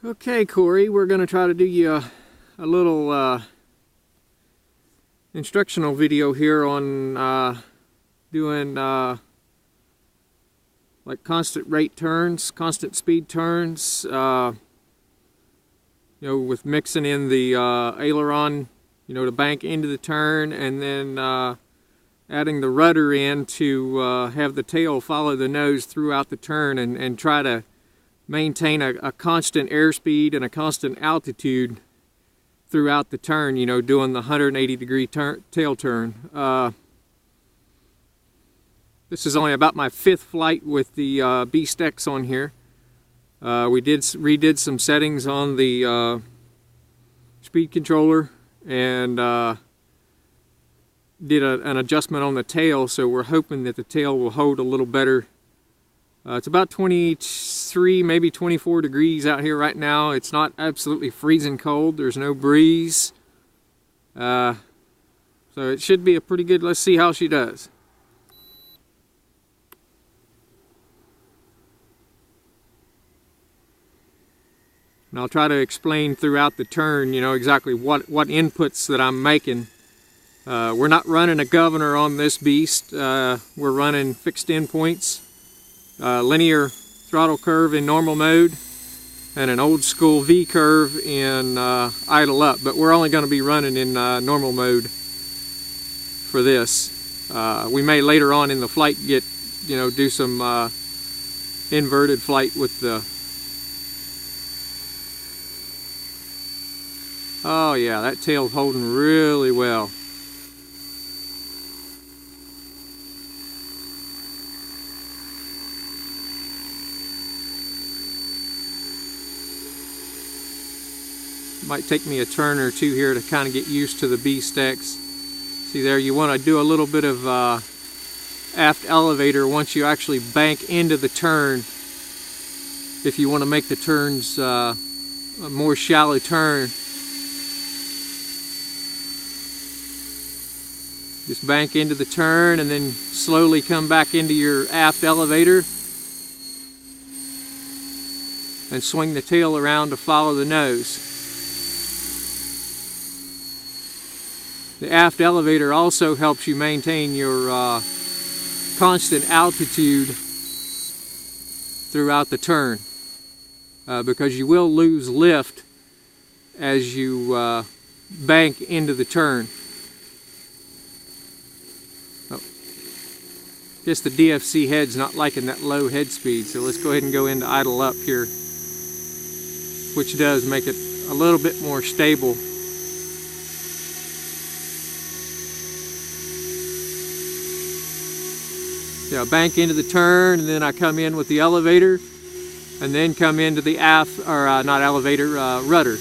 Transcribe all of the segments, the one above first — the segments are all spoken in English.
Okay, Corey, we're going to try to do you a little instructional video here on doing like constant rate turns, constant speed turns, with mixing in the aileron, to bank into the turn, and then adding the rudder in to have the tail follow the nose throughout the turn and try to maintain a constant airspeed and a constant altitude throughout the turn, doing the 180-degree tail turn. This is only about my 5th flight with the Beast X on here. We redid some settings on the speed controller and did an adjustment on the tail, so we're hoping that the tail will hold a little better. It's about 23, maybe 24 degrees out here right now. It's not absolutely freezing cold. There's no breeze. So it should be a pretty good, let's see how she does. And I'll try to explain throughout the turn, exactly what inputs that I'm making. We're not running a governor on this beast. We're running fixed endpoints. Linear throttle curve in normal mode and an old school V curve in idle up, but we're only going to be running in normal mode for this. We may later on in the flight do some inverted flight with the. Oh yeah, that tail's holding really well. Might take me a turn or two here to kind of get used to the Beast X. See there, you want to do a little bit of aft elevator once you actually bank into the turn. If you want to make the turns a more shallow turn, just bank into the turn and then slowly come back into your aft elevator and swing the tail around to follow the nose. The aft elevator also helps you maintain your constant altitude throughout the turn because you will lose lift as you bank into the turn. Oh. Guess the DFC head's not liking that low head speed, so let's go ahead and go into idle up here, which does make it a little bit more stable. Yeah, bank into the turn, and then I come in with the elevator, and then come into the aft, or not elevator, rudder.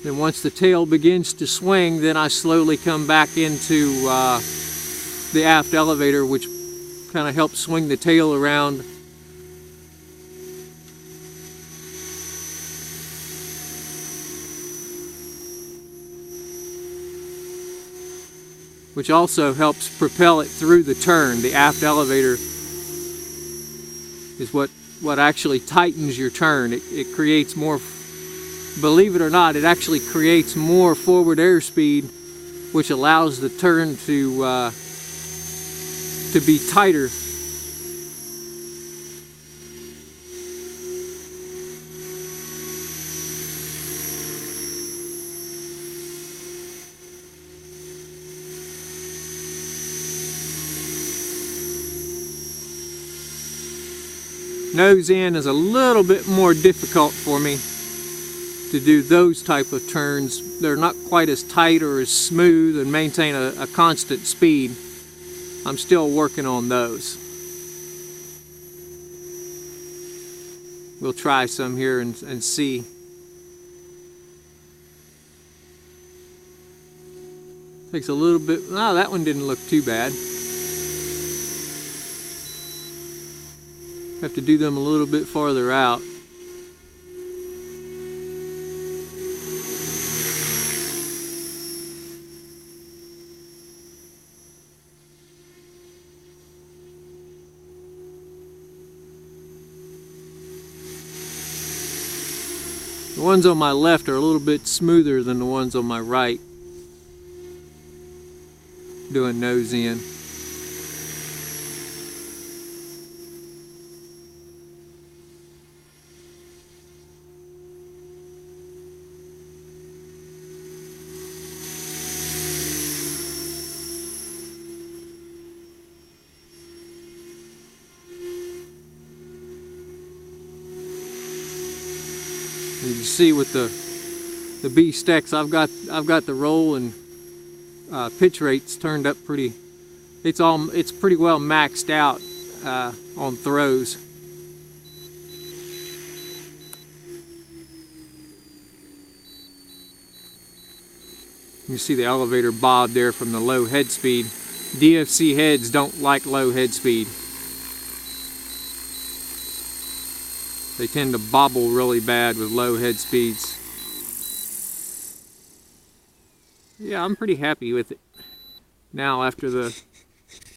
Then once the tail begins to swing, then I slowly come back into the aft elevator, which kind of helps swing the tail around. Which also helps propel it through the turn. The aft elevator is what actually tightens your turn. It creates more, believe it or not, it actually creates more forward airspeed, which allows the turn to be tighter. Nose in is a little bit more difficult for me to do those type of turns. They're not quite as tight or as smooth and maintain a constant speed. I'm still working on those. We'll try some here and see. Takes a little bit. Oh, that one didn't look too bad. Have to do them a little bit farther out. The ones on my left are a little bit smoother than the ones on my right, doing nose in. You can see with the B-Stex, I've got the roll and pitch rates turned up pretty. It's pretty well maxed out on throws. You see the elevator bob there from the low head speed. DFC heads don't like low head speed. They tend to bobble really bad with low head speeds. Yeah, I'm pretty happy with it now after the